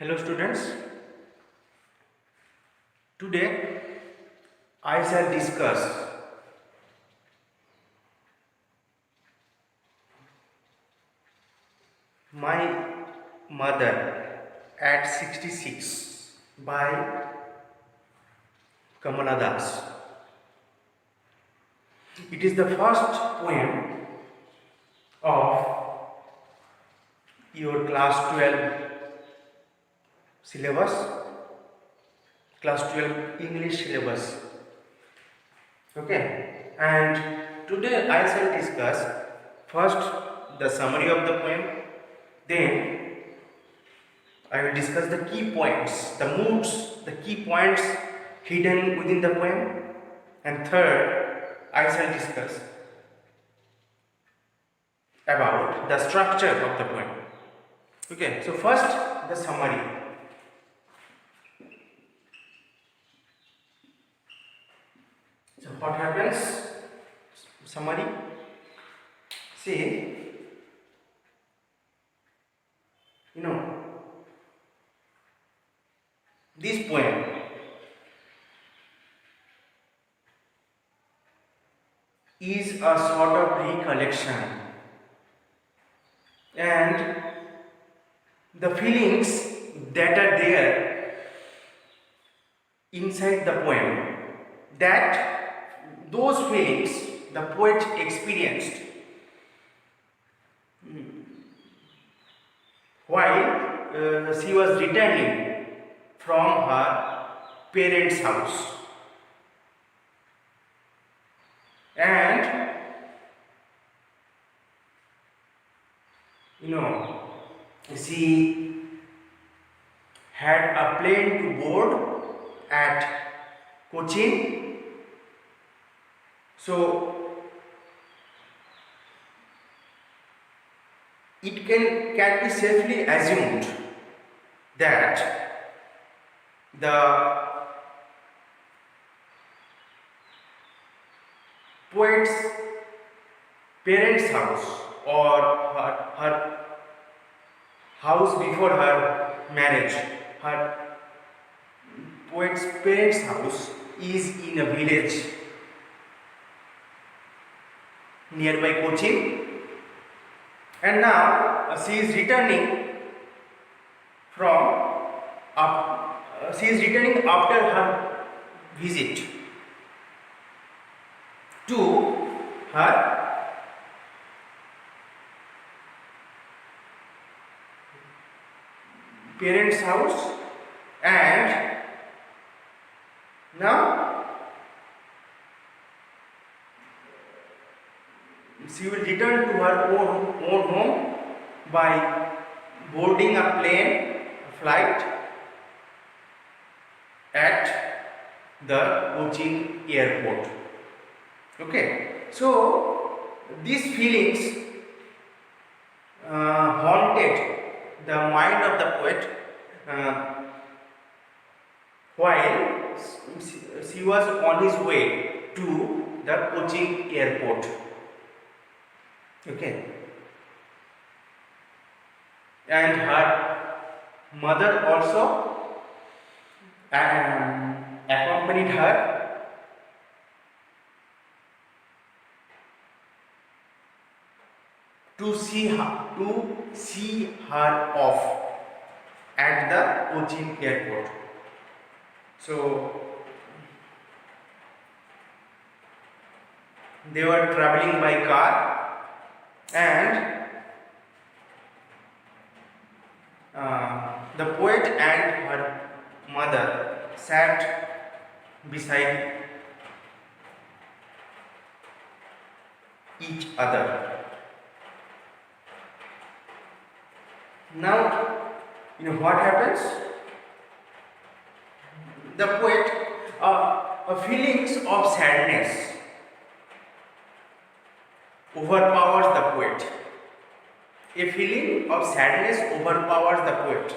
Hello students, today I shall discuss My Mother at 66 by Kamala Das. It is the first poem of your class 12 syllabus, class 12 English syllabus. Okay, and today I shall discuss first the summary of the poem, then I will discuss the key points, the moods, the key points hidden within the poem, and third I shall discuss about the structure of the poem. Okay, so first the summary. So what happens? Summary. See, this poem is a sort of recollection, and the feelings that are there inside the poem, that those feelings the poet experienced while she was returning from her parents' house. And she had a plane to board at Cochin. So it can be safely assumed that the poet's parents' house, or her house before her marriage, her poet's parents' house is in a village nearby Cochin, and now she is returning after her visit to her parents' house, and now she will return to her own home by boarding a plane, a flight at the Cochin airport. Okay, so these feelings haunted the mind of the poet while she was on his way to the Cochin airport. Okay, and her mother also accompanied her to see her off at the Cochin airport. So they were traveling by car, and the poet and her mother sat beside each other. Now, what happens? The poet, feelings of sadness overpowers the poet. A feeling of sadness overpowers the poet.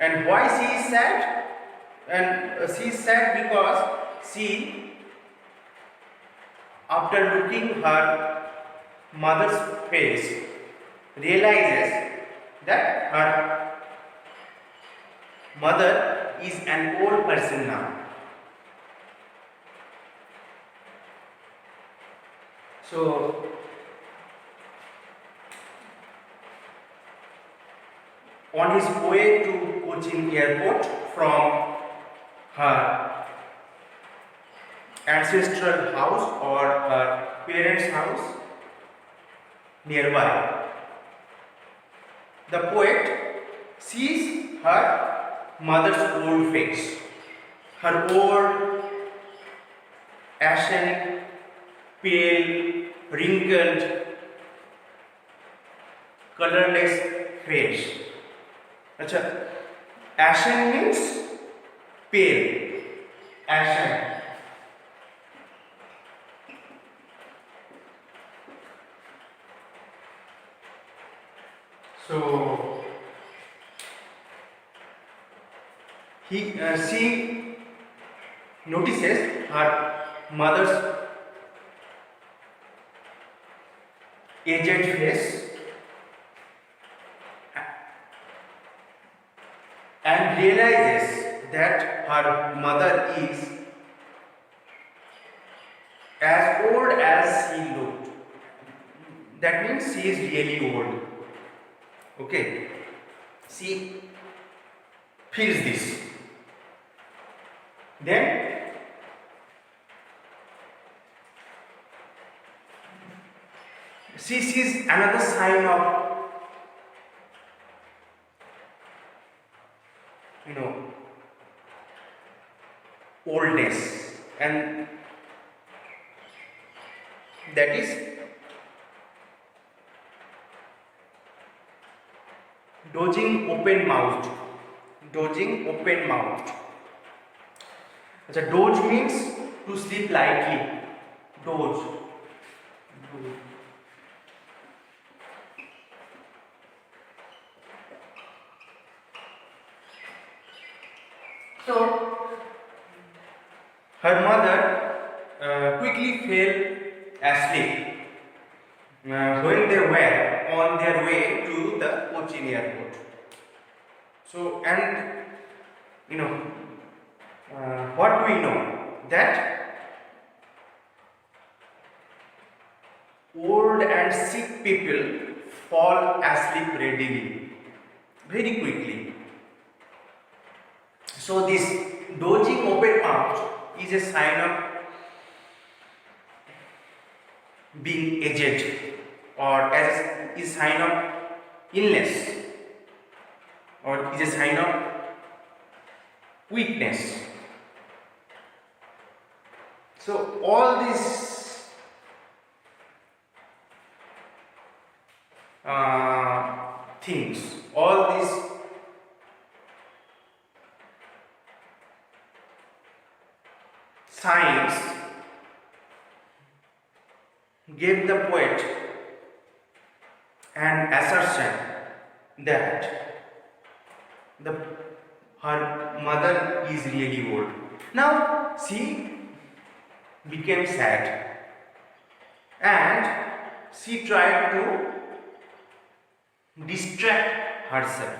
And why she is sad? And she is sad because she, after looking her mother's face, realizes that her mother is an old person now. So on his way to Cochin airport from her ancestral house or her parents' house nearby, the poet sees her mother's old face, her old, ashen, pale, wrinkled, colorless face. अच्छा, ashen means pale, ashen. So she notices her mother's aged face and realizes that her mother is as old as she looked. That means she is really old. Okay, she feels this. Then she sees another sign of, oldness, and that is dozing open mouthed. Dozing open mouthed. Doze means to sleep lightly. Doze. So her mother quickly fell asleep when they were on their way to the Cochin airport. So, and what do we know? That old and sick people fall asleep readily, very quickly. So this dozing open mouth is a sign of being aged, or as is sign of illness, or is a sign of weakness. So all these things, all these signs gave the poet an assertion that her mother is really old. Now she became sad and she tried to distract herself.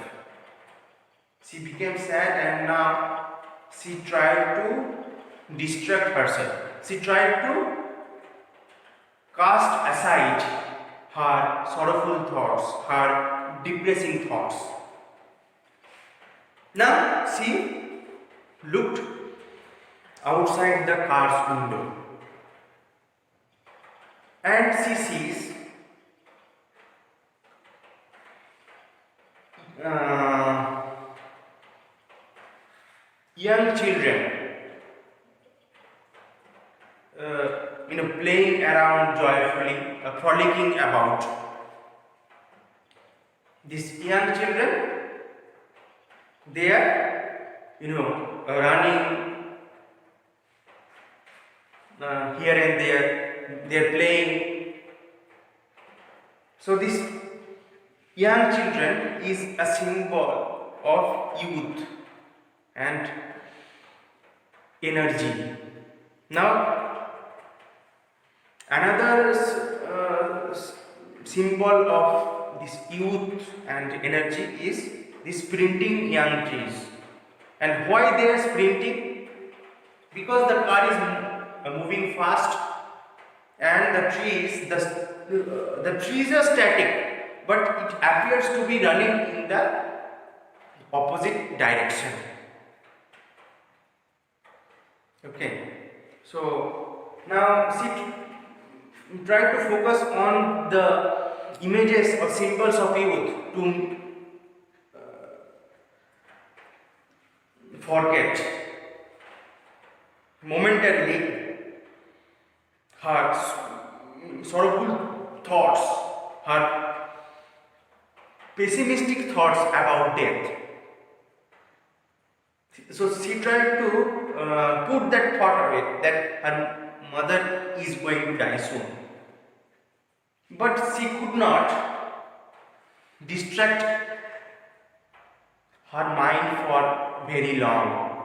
She became sad and now she tried to distract herself. She tried to cast aside her sorrowful thoughts, her depressing thoughts. Now she looked outside the car's window and she sees young children playing around joyfully, frolicking about. These young children, they are running here and there, they are playing. So this young children is a symbol of youth and energy. Now another symbol of this youth and energy is the sprinting young trees. And why they are sprinting? Because the car is moving fast, and the trees are static, but it appears to be running in the opposite direction. Okay, so now try to focus on the images or symbols of youth to forget momentarily her sorrowful thoughts, her pessimistic thoughts about death. So she tried to put that thought away that her mother is going to die soon. But she could not distract her mind for very long.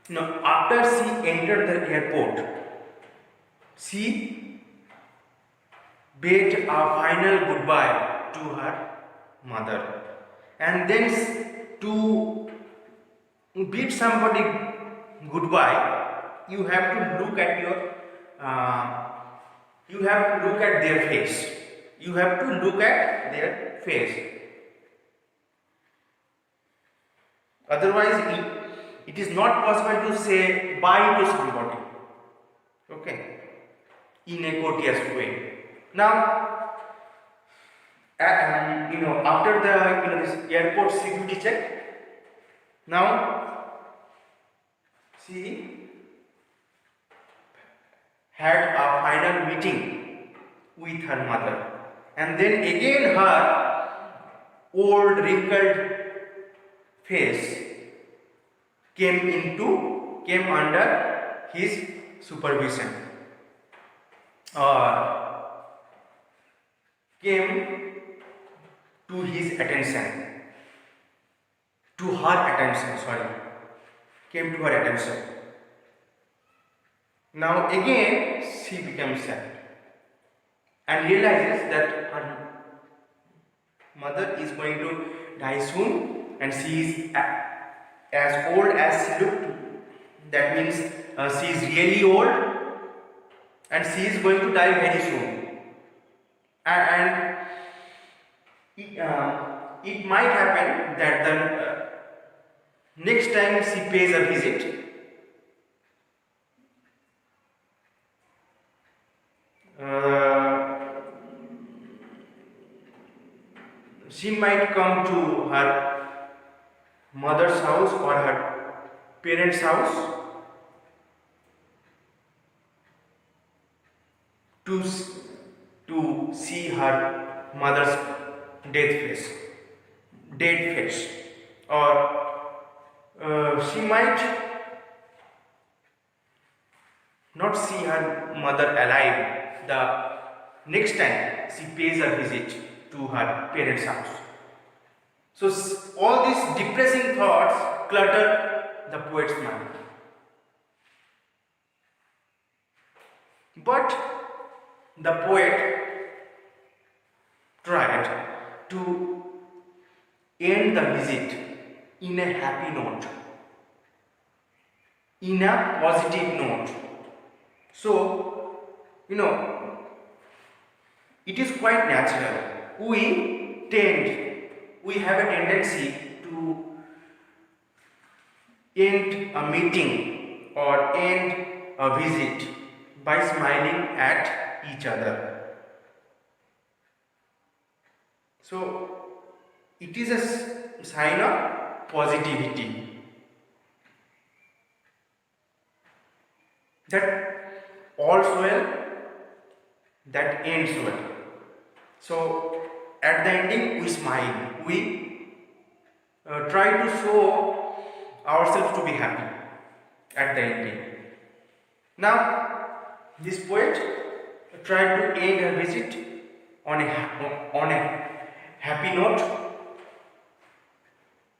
Now, after she entered the airport, she bade a final goodbye to her mother. And then to bid somebody goodbye, you have to look at their face. You have to look at their face. Otherwise, it is not possible to say bye to somebody. Okay, in a courteous way. Now, after the this airport security check, now she had a final meeting with her mother, and then again her old wrinkled face came under his supervision, or came to his attention, to her attention, came to her attention. Now again she became sad and realizes that her mother is going to die soon, and she is as old as she looked. That means she is really old, and she is going to die very soon. And it might happen that the next time she pays a visit, she might come to her mother's house or her parents' house to see her mother's dead face, or she might not see her mother alive the next time she pays a visit to her parents' house. So all these depressing thoughts clutter the poet's mind. But the poet tried to end the visit in a happy note, in a positive note. So, it is quite natural. We have a tendency to end a meeting or end a visit by smiling at each other. So, it is a sign of positivity that all's well that ends well. So, at the ending, we smile. We try to show ourselves to be happy at the ending. Now, this poet tried to end her visit on a happy note.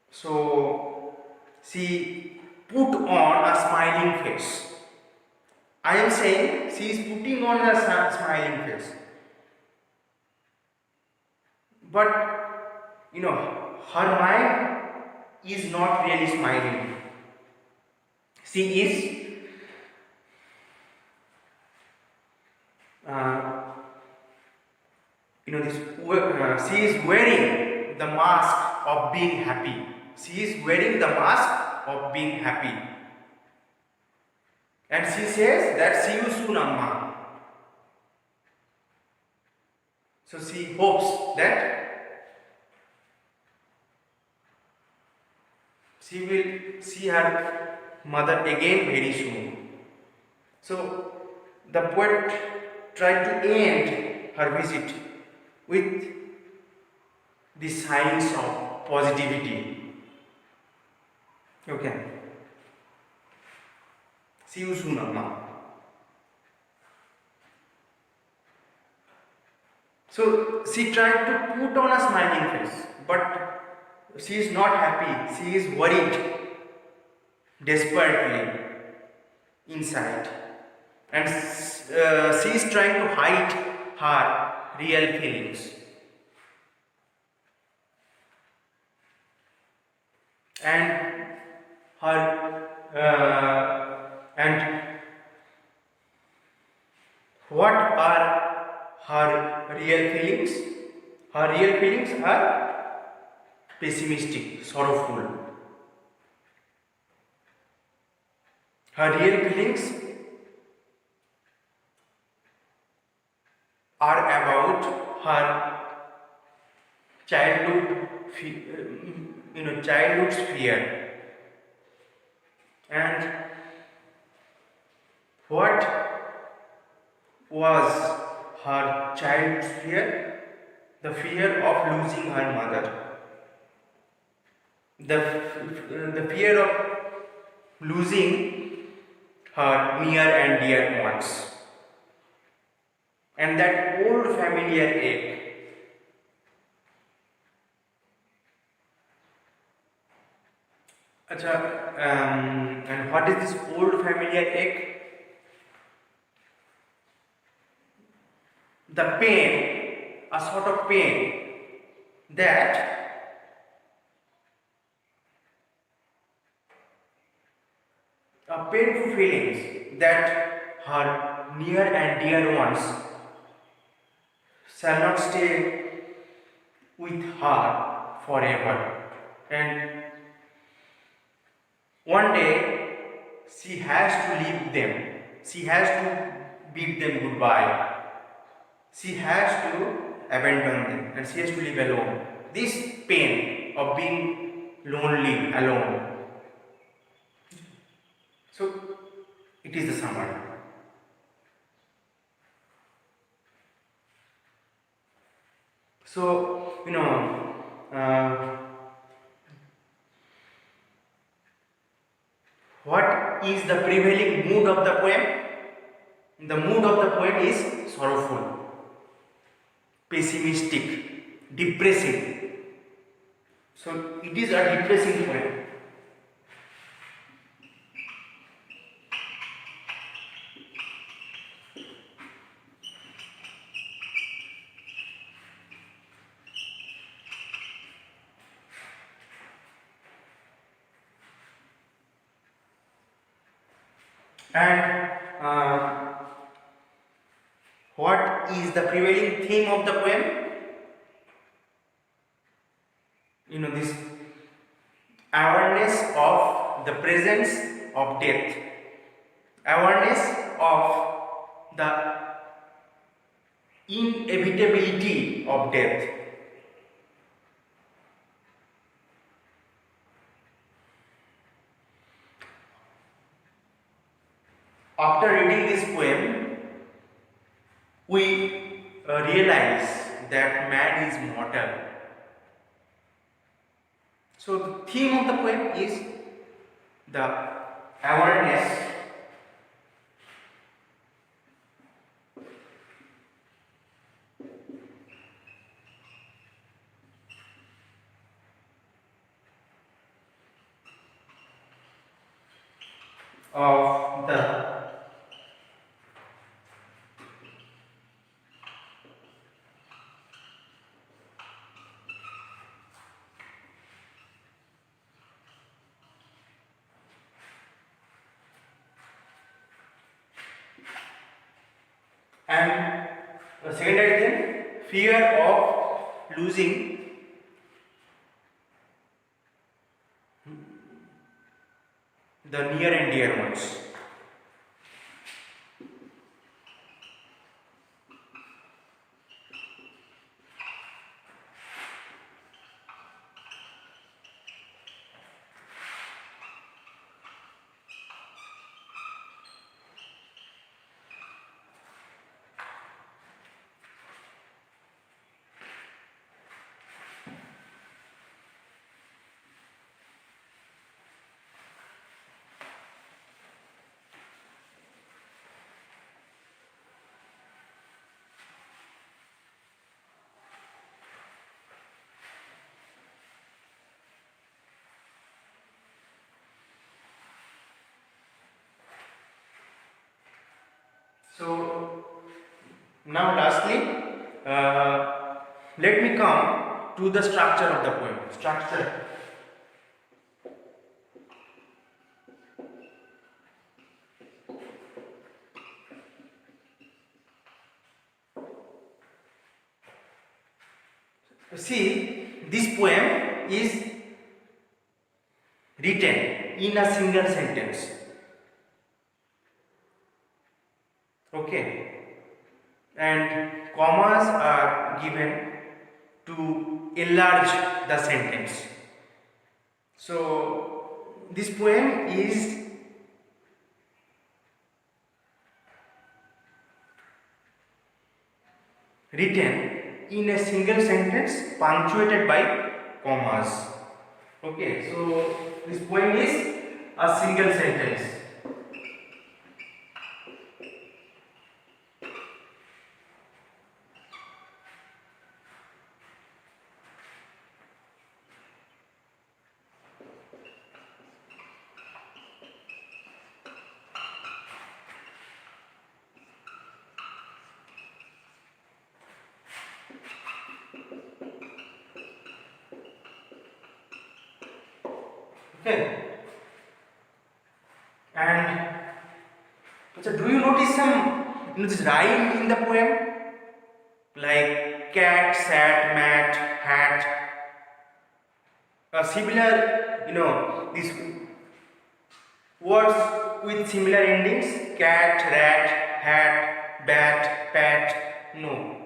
So, she put on a smiling face. I am saying she is putting on a smiling face. But her mind is not really smiling. She is she is wearing the mask of being happy. She is wearing the mask of being happy. And she says that see you soon, Amma. So she hopes that she will see her mother again very soon. So the poet tried to end her visit with the signs of positivity. Okay. See you soon, Amma. So she tried to put on a smiling face, but she is not happy. She is worried desperately inside, and she is trying to hide her real feelings. And her and what are her real feelings? Her real feelings are pessimistic, sorrowful. Her real feelings are about her childhood, childhood's fear. And what was her childhood's fear? The fear of losing her mother. The fear of losing her near and dear ones. And that old familiar ache. And what is this old familiar ache? The pain, a sort of pain that painful feelings that her near and dear ones shall not stay with her forever. And one day she has to leave them. She has to bid them goodbye. She has to abandon them and she has to live alone. This pain of being lonely, alone. So it is the summary. So, what is the prevailing mood of the poem? The mood of the poem is sorrowful, pessimistic, depressing. So it is a depressing poem. And what is the prevailing theme of the poem? This awareness of the presence of death, awareness of the inevitability of death. After reading this poem, we realize that man is mortal. So the theme of the poem is the awareness of the And the second item, fear of losing the near and dear ones. So now lastly, let me come to the structure of the poem. Structure. See, this poem is written in a single sentence. Okay, and commas are given to enlarge the sentence. So this poem is written in a single sentence punctuated by commas. Okay, so this poem is a single sentence. Okay, and so do you notice some this rhyme in the poem, like cat, sat, mat, hat? Similar, these words with similar endings: cat, rat, hat, bat, pat. No,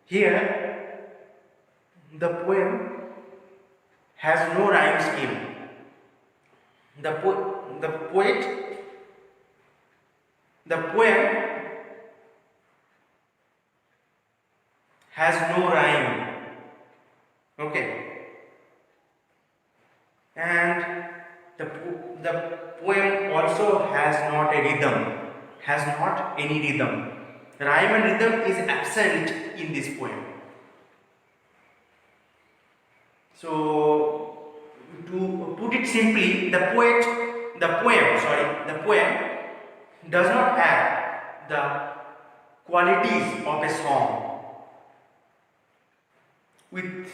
here the poem has no rhyme scheme. The poet, the poem has no rhyme. Okay, and the poem also has not a rhythm, has not any rhythm. Rhyme and rhythm is absent in this poem. So to put it simply, the poem does not have the qualities of a song with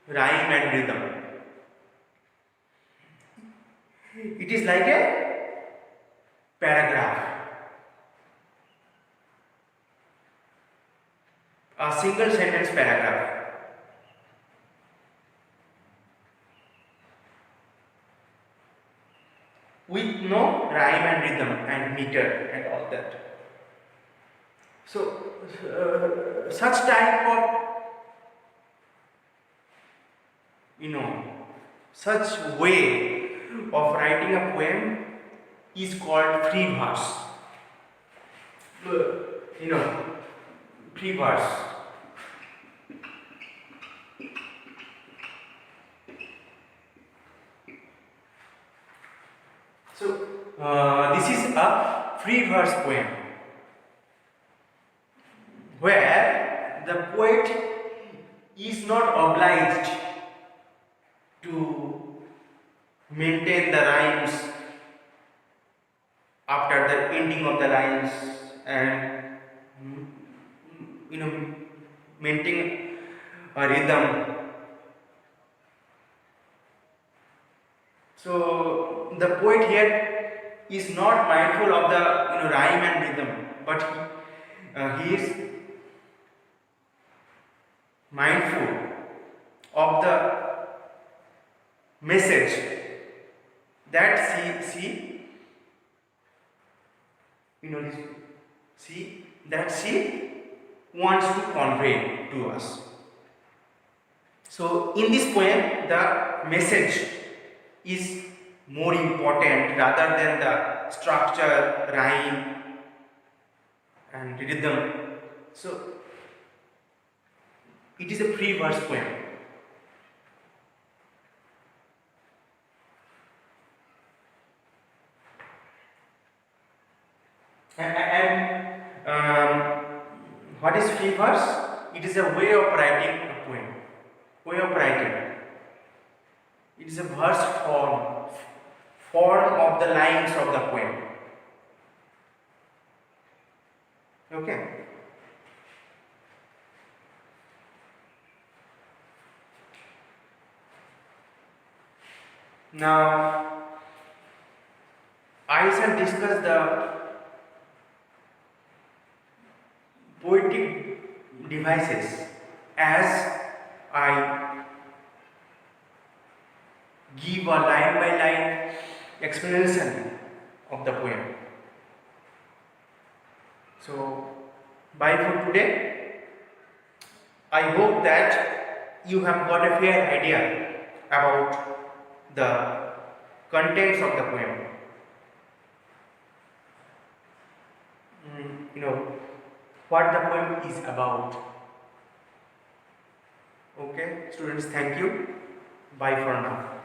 rhyme and rhythm. It is like a paragraph, a single sentence paragraph. With no rhyme and rhythm and meter and all that. So, such type of, such way of writing a poem is called free verse. Free verse. So, this is a free verse poem where the poet is not obliged to maintain the rhymes after the ending of the rhymes and maintain a rhythm. So the poet here is not mindful of the rhyme and rhythm, but he is mindful of the message that she that she wants to convey to us. So in this poem, the message is more important rather than the structure, rhyme, and rhythm. So it is a free verse poem. And what is free verse? It is a way of writing a poem. Way of writing. It is a verse form of the lines of the poem. Okay. Now I shall discuss the poetic devices as I give a line by line explanation of the poem. So, bye for today. I hope that you have got a fair idea about the contents of the poem. What the poem is about. Okay, students, thank you. Bye for now.